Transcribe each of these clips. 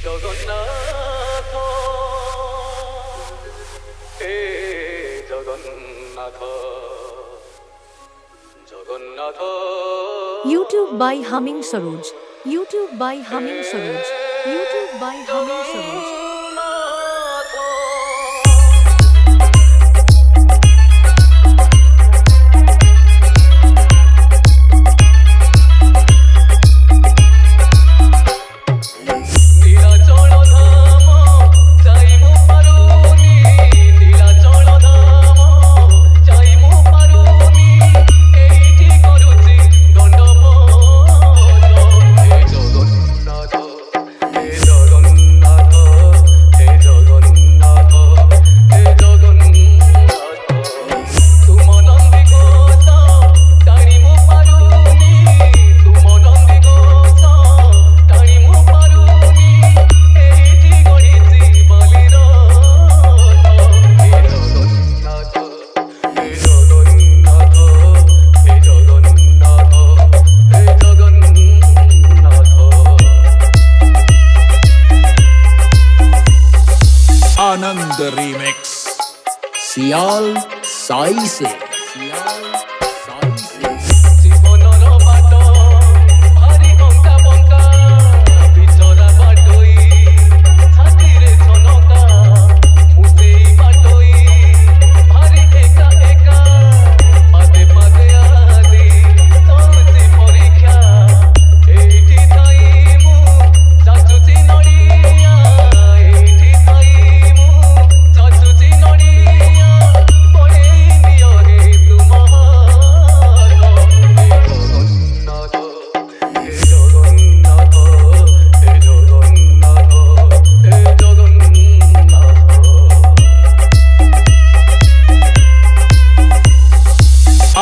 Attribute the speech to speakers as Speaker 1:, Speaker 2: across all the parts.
Speaker 1: জগন্নাথ হে Jagannath Jagannath
Speaker 2: YouTube by Humming Saroj. YouTube by Humming Saroj. YouTube by Humming Saroj.
Speaker 3: Anand remix सियाल साई से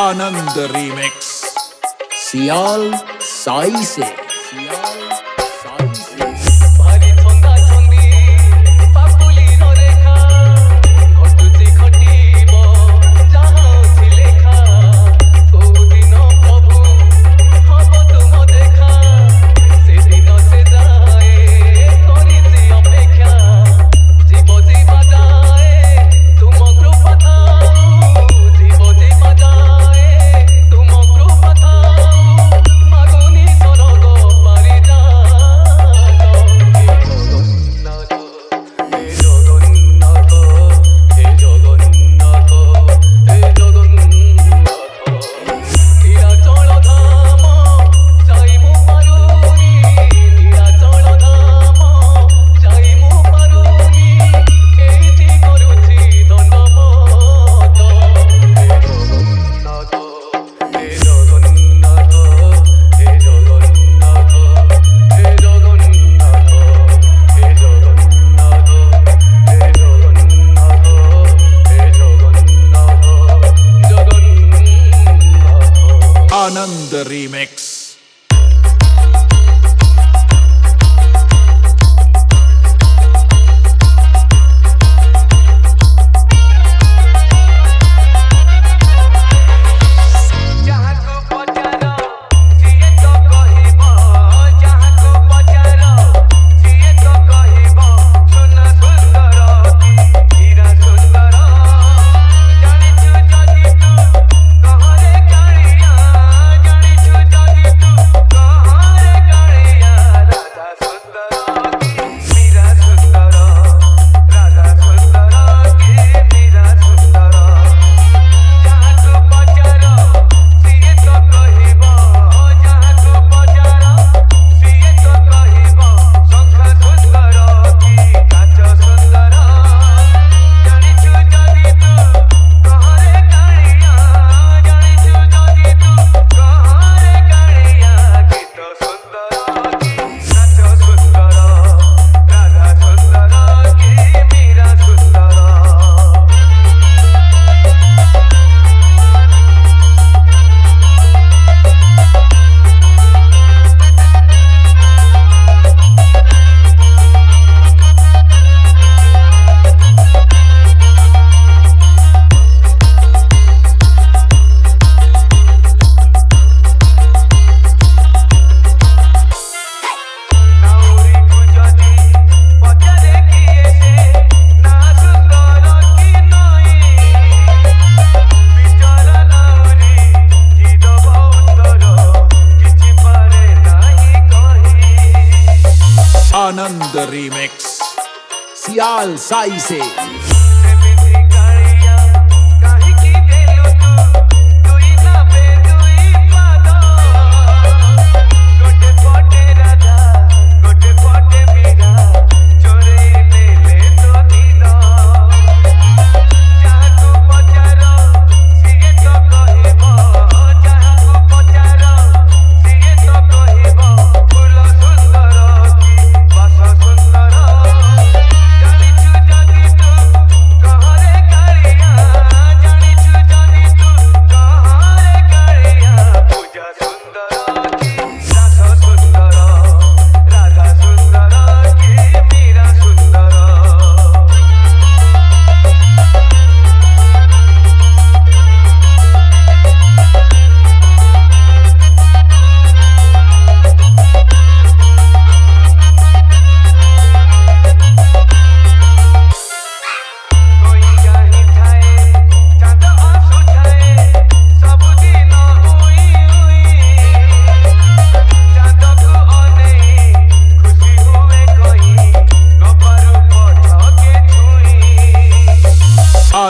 Speaker 3: आनंद remix सियाल साई से आनंद रीमिक्स
Speaker 4: Jadi
Speaker 3: आनंद remix सियाल साई से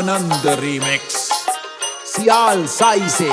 Speaker 3: आनंद रीमिक्स सियाल साई से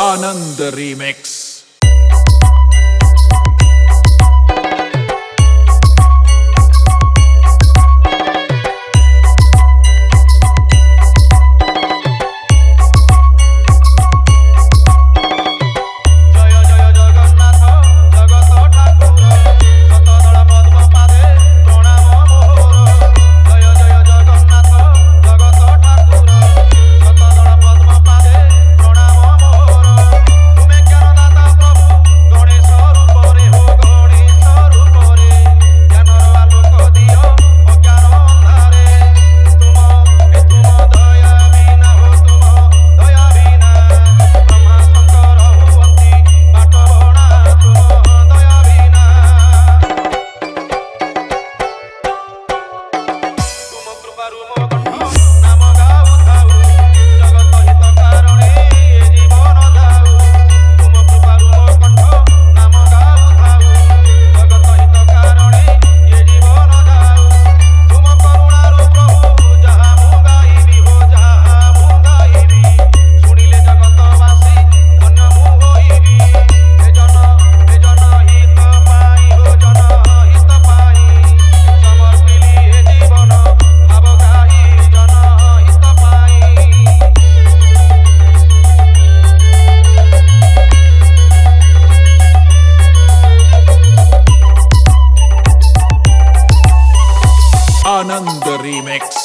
Speaker 3: आनंद रीमिक्स आनंद रीमिक्स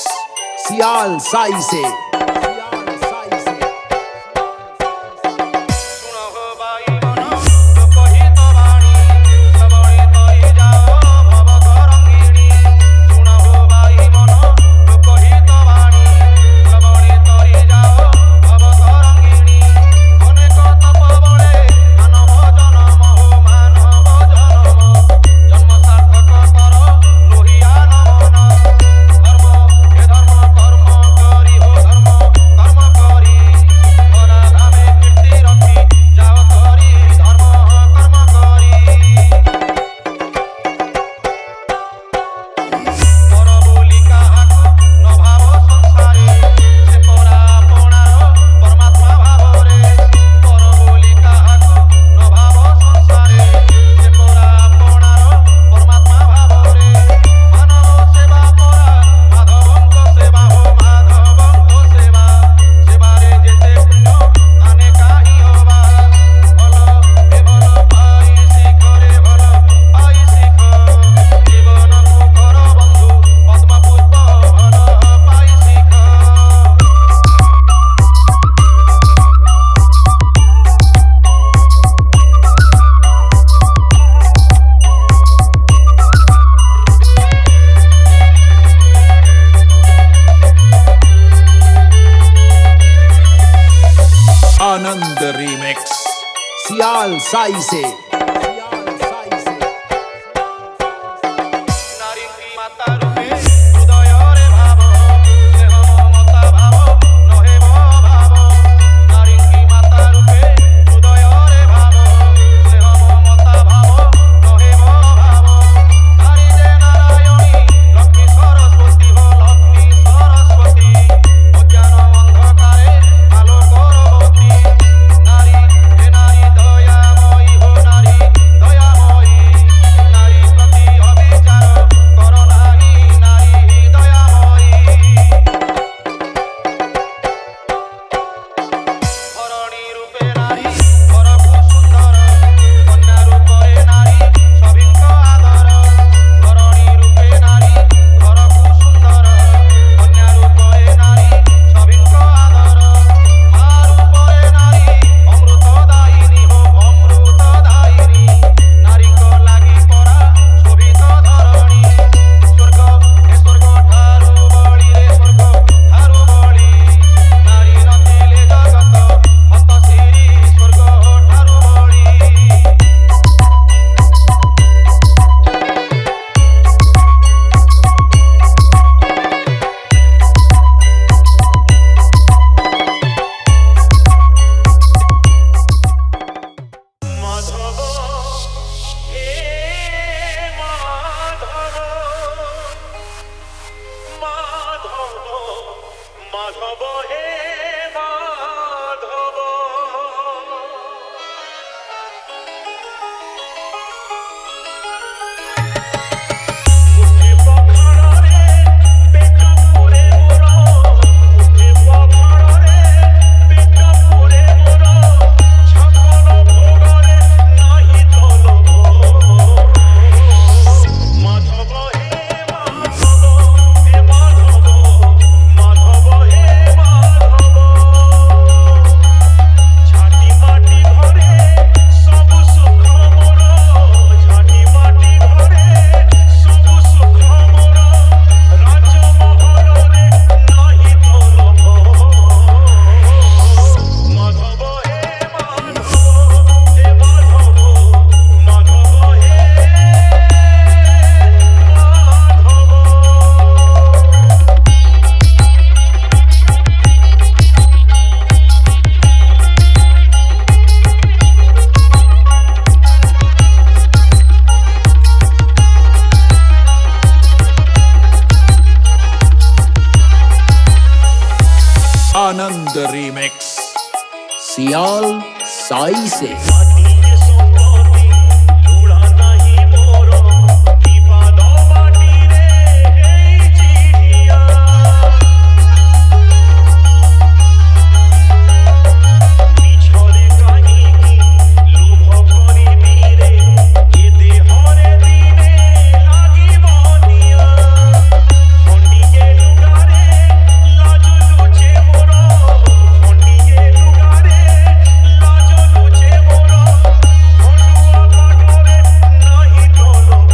Speaker 3: सियाल साई से
Speaker 4: धर्म
Speaker 3: Anand Remix Sial Saise
Speaker 1: নারী মাতা রূপে হৃদয়রে ভাব স্নেহ মমতা ভাব নহে ভাব নারী মাতা রূপে হৃদয়রে ভাব স্নেহ মমতা ভাব নহে ভাব নারী যে নারায়ণী লক্ষ্মী সরস্বতী হো লক্ষ্মী সরস্বতী অজ্ঞান অন্ধকারে আলো করবতী নারী হে নারী দয়াময়ী হো নারী দয়াময়ী নারী প্রতি অবিচার কর নাহি নারী দয়াময়ী ধরণী রূপে নারী করকু সুন্দর কন্যা রূপে নারী সভিঙ্ক আদর ধরণী রূপে নারী করকু সুন্দর কন্যা রূপে নারী সভিঙ্ক আদর মা রূপে নারী অমৃতদায়িনী হো অমৃতদায়িনী নারীক লাগি পরা শোভিত ধরণী স্বর্গ হে স্বর্গ ঠারু বଳି রে স্বর্গ ঠারু বଳି নারী নଥିଲେ জগত হত শ্রী স্বর্গ ঠারু বଳି মাধব হে মাধব মাধব মাধব হে মাধব মুঠে পখারে পেট পুরে মোর মুঠে পখারে পেট পুরে মোর ছাগল ভোগরে নাহি তলব মাধব হে মাধব হে মাধব মাধব হে মাধব ঝাঁটি মাটি ঘরে সবু সুখ মোর ঝাঁটি মাটি ঘরে সবু সুখ মোর রাজমহলরে নাহি তলব মাধব হে মাধব হে মাধব মাধব হে Madhav
Speaker 3: Anand Remix Sial Saise
Speaker 1: মাটির সম্পত্তি লুড়া নাহি মোর বিবাদ মাটিরে এই চিঠিয়া মিছরে কাহিকি লোভ করিবি রে এ দেহরে দিনে লাগিব নিয়া খণ্ডিয়ে লুগারে লাজ লুচে মোর খণ্ডিয়ে লুগারে লাজ লুচে মোর খণ্ডুয়া পাটরে নাহি তলব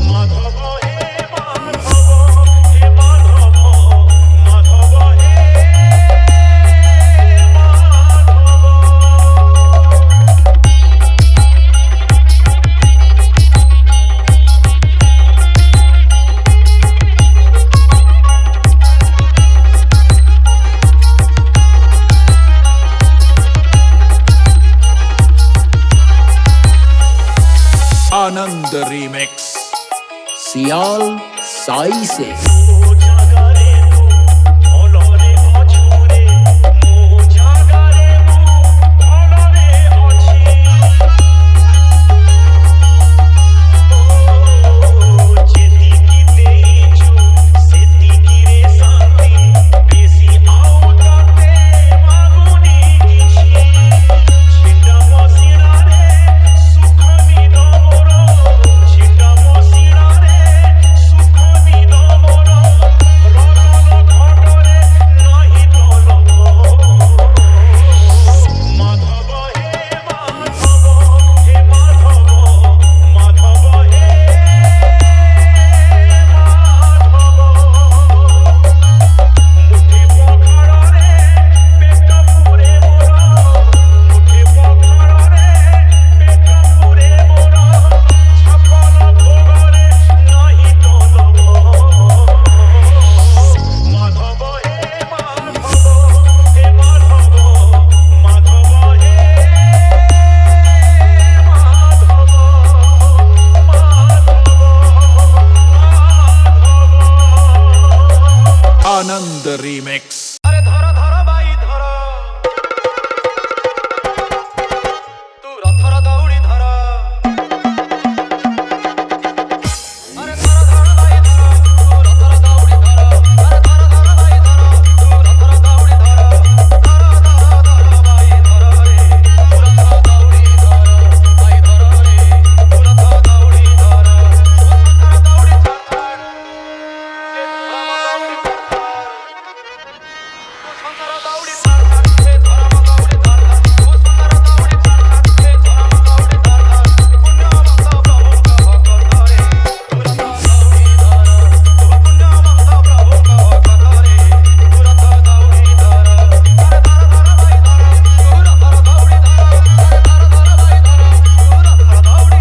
Speaker 1: মাধব হে মাধব হে মাধব মাধব হে Madhav
Speaker 3: Anand Remix Sial Saise
Speaker 1: ମୋ ଜାଗାରେ ମୁଁ ଭଲରେ ଅଛୁରେ ମୋ ଜାଗାରେ ମୁଁ ଭଲରେ ଅଛି ଯେତିକି ଦେଇଛୁ ସେତିକିରେ ଶାନ୍ତି ବେଶୀ ଆଉ ତତେ ମାଗୁନି କିଛି ଛିଣ୍ଡା ମସିଣାରେ ସୁଖ ନିଦ ମୋର ଛିଣ୍ଡା ମସିଣାରେ ସୁଖ ନିଦ ମୋର
Speaker 3: आनंद रीमिक्स।
Speaker 1: আরে ধরো ধরো বাই ধরো তু রথর দৌড়ি ধরো আরে ধরো ধরো বাই ধরো তু রথর দৌড়ি ধরো আরে ধরো ধরো বাই ধরো তু রথর দৌড়ি ধরো ধরো ধরো ধরো বাই ধরো রে তু রথর দৌড়ি ধরো বাই ধরো রে তু রথর দৌড়ি ধরো তু সংসার দৌড়ি ছাড় সংসার দৌড়ি ছাড় সে ধর্ম দৌড়ি ধর ও সংসার দৌড়ি ছাড় সে ধর্ম দৌড়ি ধর পুণ্য মঙ্গ প্রভু ভক্ত রে পুরত দৌড়ি ধর ও পুণ্য মঙ্গ প্রভু ভক্ত রে পুরত দৌড়ি ধর আরে ধর ধর ভাই ধর পুরত দৌড়ি ধর আরে ধর ধর ভাই ধর পুরত দৌড়ি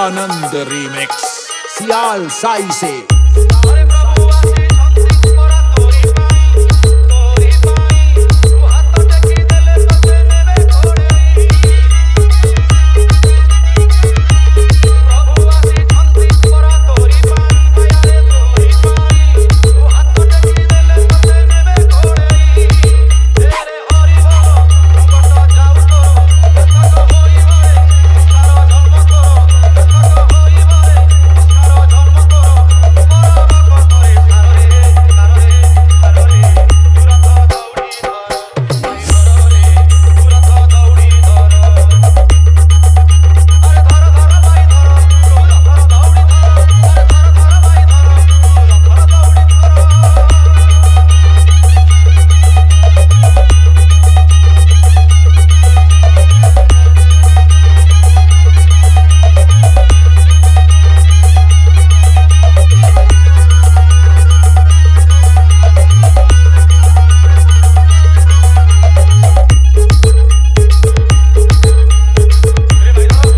Speaker 3: आनंद रीमिक्स सियाल साई से।
Speaker 1: আরে প্রভু আসি শান্তি করা তোরি পাই তু হাত টেকি দেলে তোতে নেবে ঘোড়াই প্রভু আসি শান্তি করা তোরি পাই আরে তোরি পাই তু হাত টেকি দেলে তোতে নেবে ঘোড়াই তেরে হরি বল কত যাও তো কত হই বলে সারা জন্ম করো কত হই বলে সারা জন্ম করো পরম কতরে সারে সারে সারে পুরত দৌড়ি ধর ভাই ধর রে পুরত দৌড়ি ধর আরে ধর ধর ভাই ধর পুরত দৌড়ি ধর আরে ধর ধর ভাই ধর পুরত দৌড়ি रे भाई धर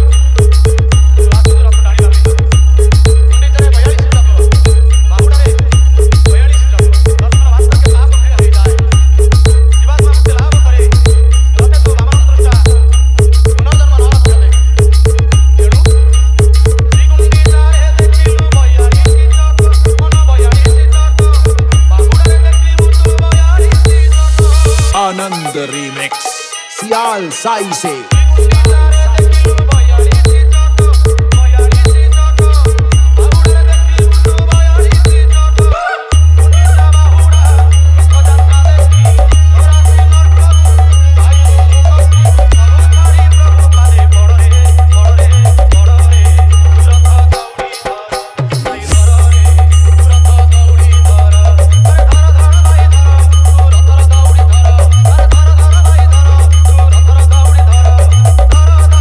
Speaker 1: तू आसु रथ डाणी लागे गुंडीचारे 42 श्लोक बाहुडारे 42 श्लोक दर्शन मात्र के पाप क्षय हो जाए जीवात्मा मुक्ति लाभ करे रथे तू वामन दृष्टा पुनर्जन्म न रखे तेणु श्री गुंडीचारे देखिलु 42 श्लोक मन 42 श्लोक बाहुडारे देखिलु तू 42 श्लोक
Speaker 3: आनंद रीमिक्स सियाल साई से।
Speaker 1: ধর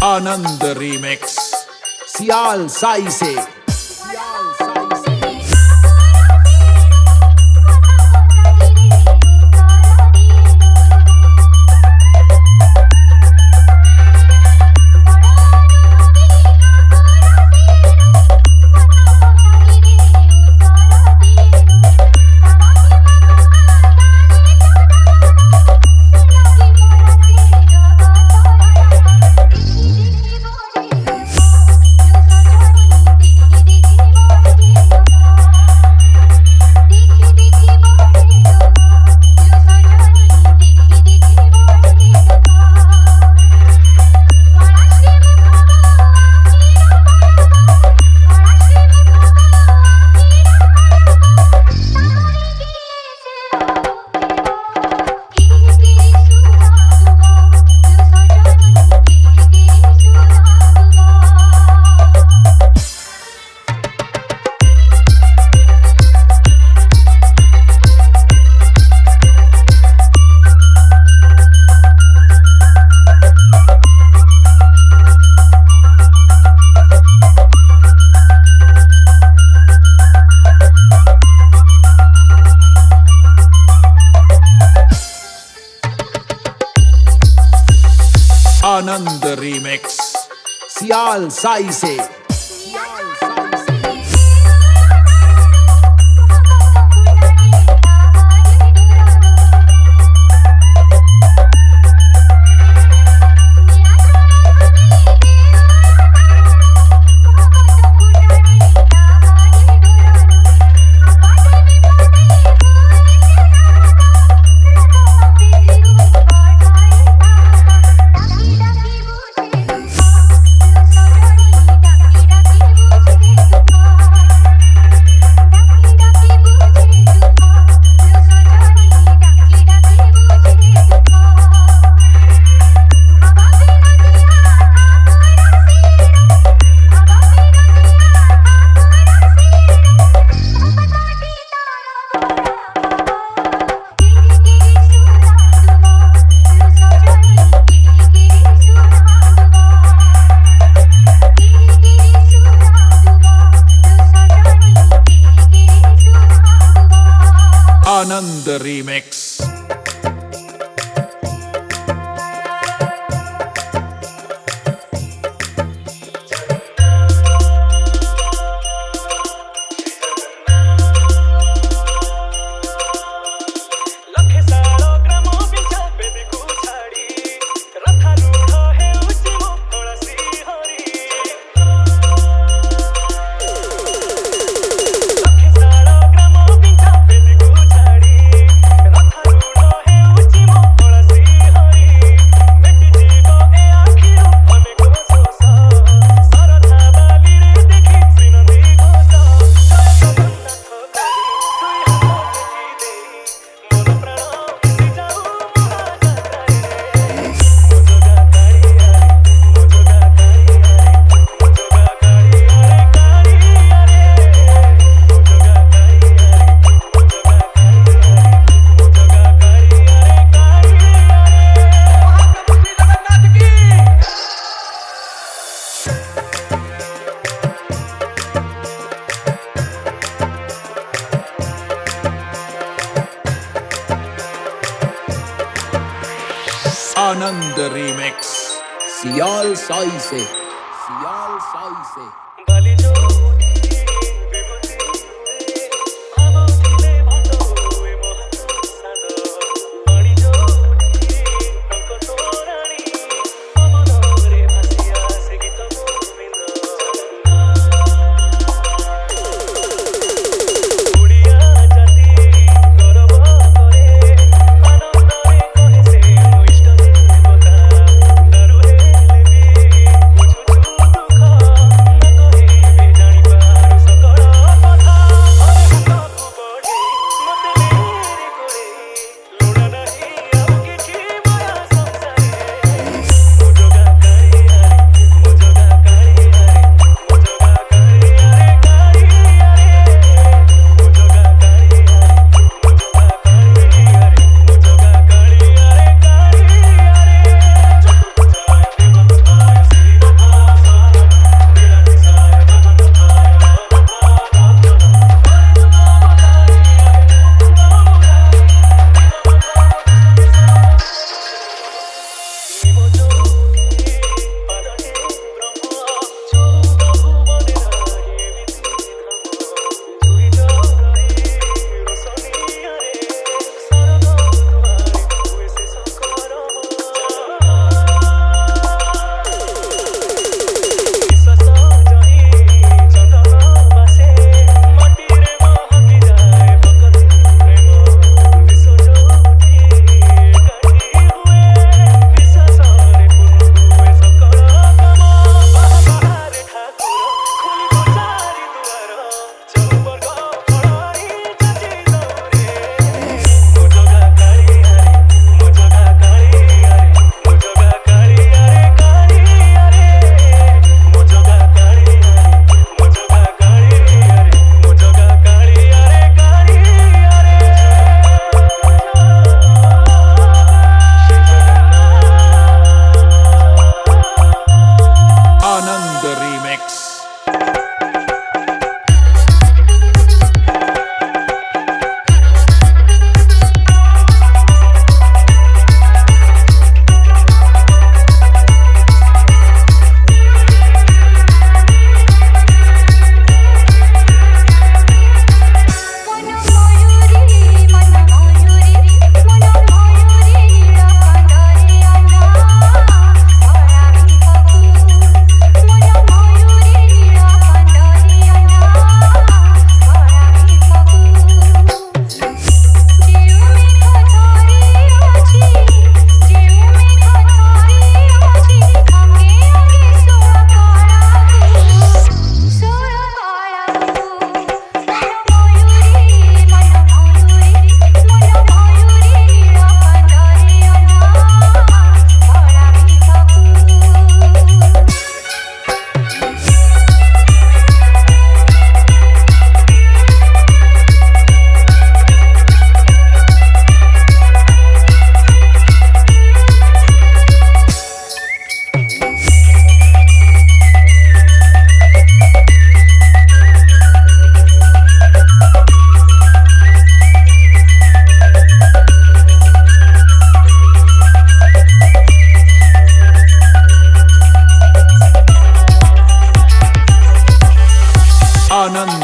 Speaker 3: Anand Remix. Sial Sai se. Anand Remix. Sial Sai se. Anand Remix.
Speaker 1: लखे सारो ग्रामो बिचा बेदी को छाड़ी रथा रूढ़ है उची मो तुलसी हरी लखे सारो ग्रामो बिचा बेदी को छाड़ी रथा रूढ़ है उची मो तुलसी हरी मेटी जीवो ए आखिरो मने को सोसा सरथा बाली रे देखि श्रीनदी घोष जय Jagannath
Speaker 3: Anand Remix. Sial Sai se. Sial Sai se.
Speaker 1: बाली जो उठी विभूति हुए आवा उठिले भातो हुए महतो सादो बाली जो उठी टंको तोराणी अमन रे भासिया से गीत गोविंद उड़िया जाति गौरव करे आनंदरे कहे से मो इष्ट देवता दारू हेले भी बुझुछु दुख न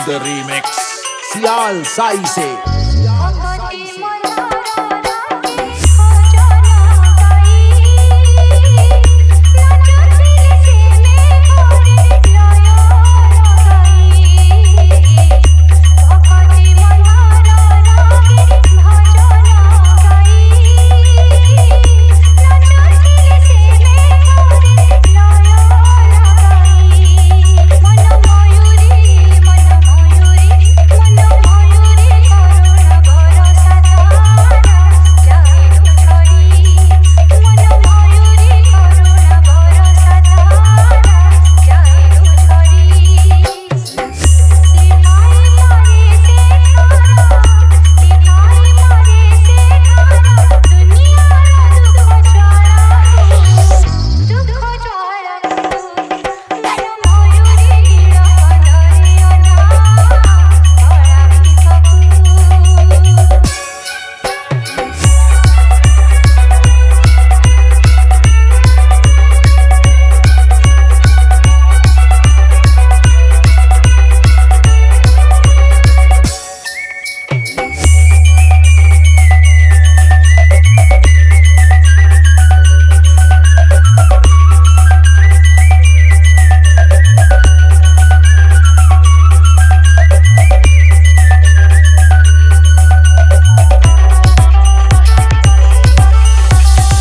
Speaker 3: Anand Remix. Sial Sai se.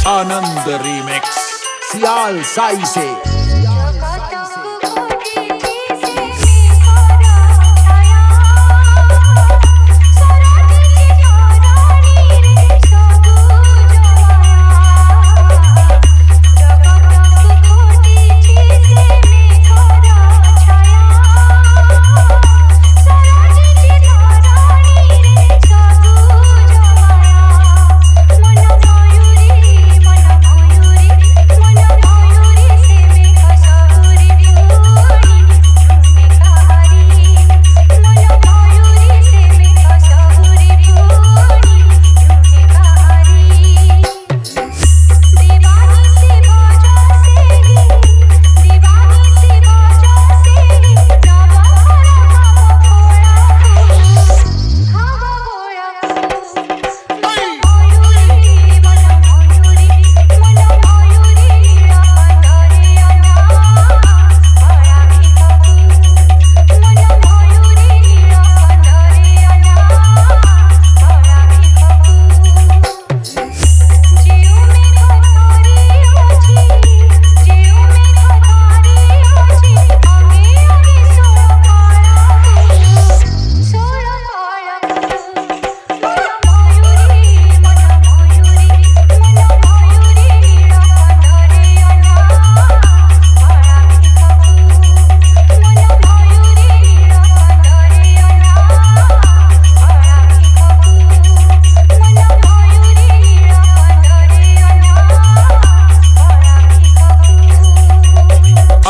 Speaker 3: Anand Remix. Sial Sai se.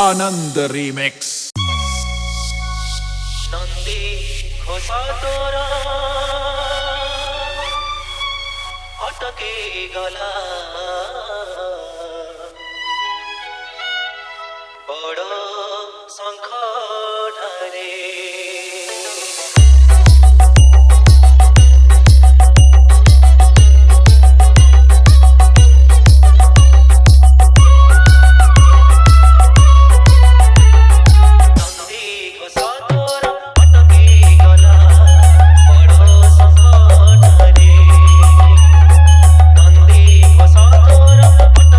Speaker 3: Anand Remix.
Speaker 1: Nandi খোসা তোরা অটকে গলা বড় শঙ্খ ঢারে
Speaker 4: Thank you.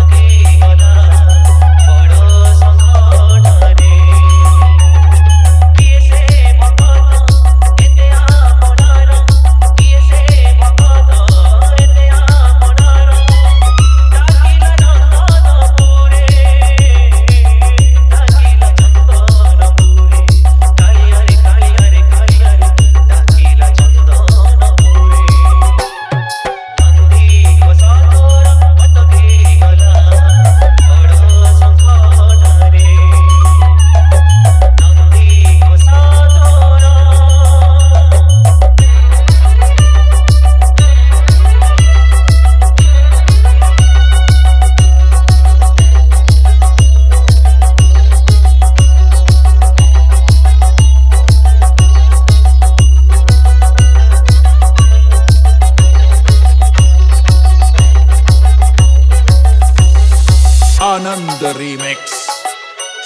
Speaker 3: आनंद रीमिक्स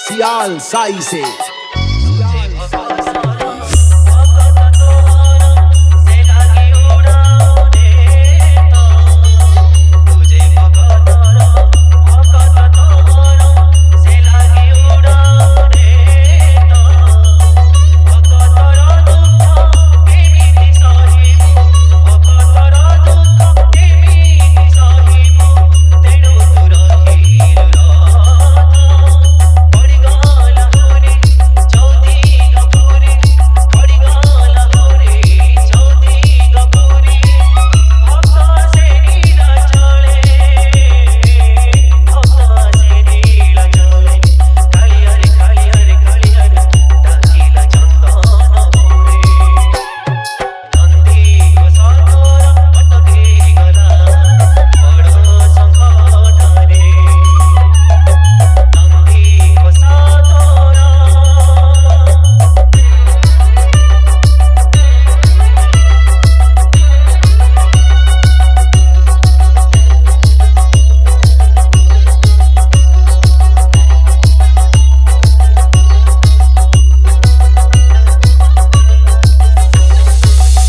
Speaker 3: सियाल साई से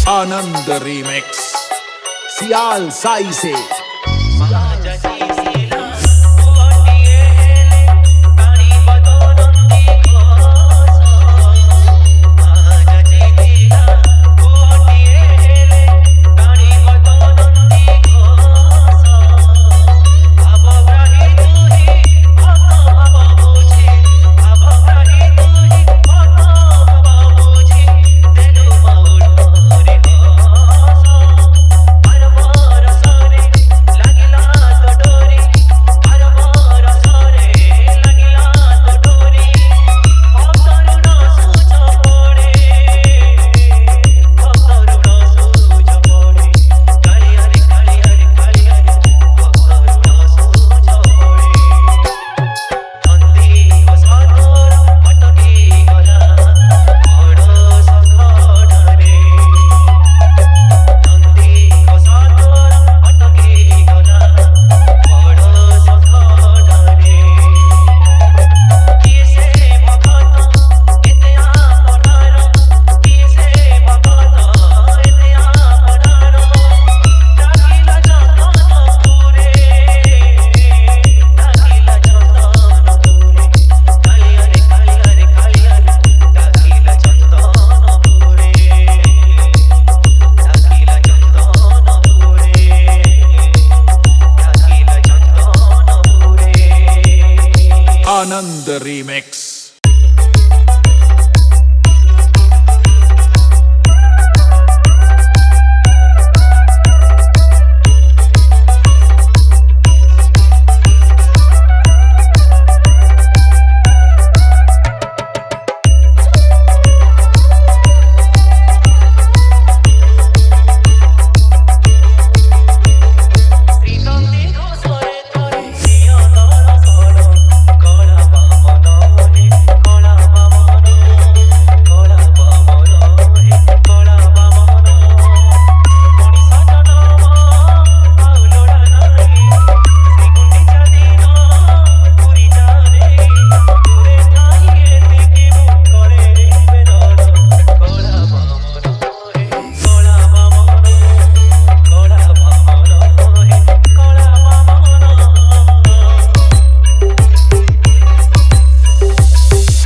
Speaker 3: आनंद रीमिक्स सियाल साई से आनंद रीमिक्स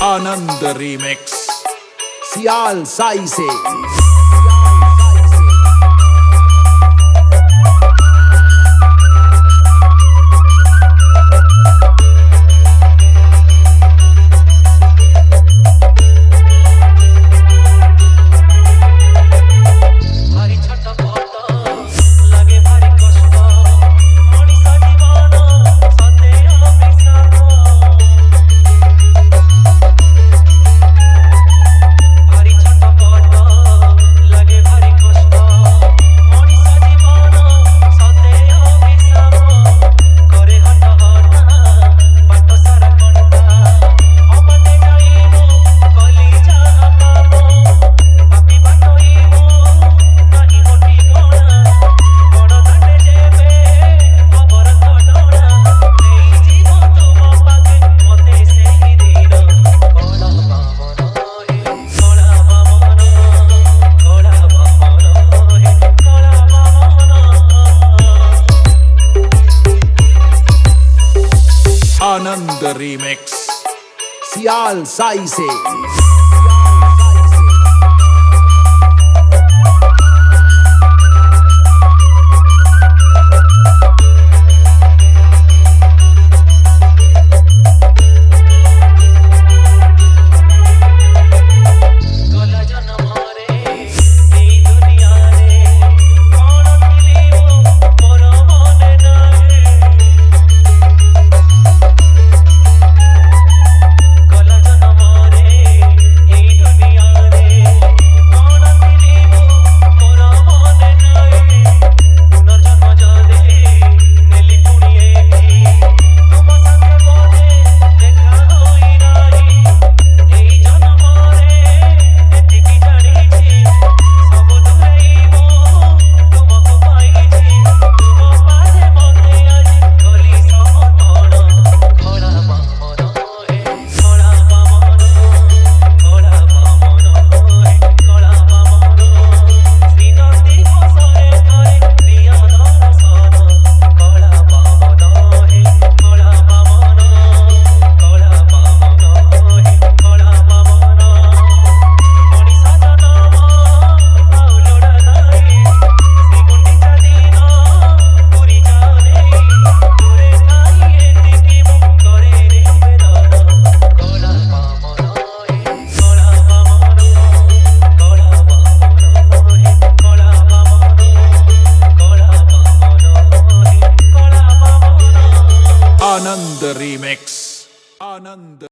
Speaker 3: आनंद रीमिक्स सियाल साई से
Speaker 1: भारी छटपट
Speaker 3: आनंद रीमिक्स सियाल साई से
Speaker 1: গলা জনমরে এই দুনিয়ারে কোন দিলিও মোর মনে নাই গলা জনমরে এই দুনিয়ারে কোন দিলিও মোর মনে নাই পুনর্জন্ম যদি নেলি পুড়িয়ে তোমা সাথে বলে দেখা হই নাই এই জনমরে এতিকি জানিছি সব দূরেইব তোমাকে পাইছি তুম পাশে মতে আজ গলি সমতল খোলা বামন হে খোলা বামন খোলা বামন হে খোলা বামন শ্রীনন্দী ঘোষরে ধরে দিয়া দর্শন খোলা বামন হে খোলা বামন খোলা বামন হে খোলা বামন মଣିଷ ଜନମ ଆଉ ଲୋଡ଼ା ନାହିଁ ଶ୍ରୀଗୁଣ୍ଡିଚା ଦିନ ପୁରୀ ଯାରେ ଦୂରେ ଥାଇ ଏତିକି ମୁଁ କରେ ନିବେଦନ କଳା ବାମନ ହେ କଳା ବାମନ କଳା ବାମନ ହେ କଳା ବାମନ କଳା ବାମନ ହେ କଳା ବାମନ
Speaker 3: आनंद रीमिक्स आनंद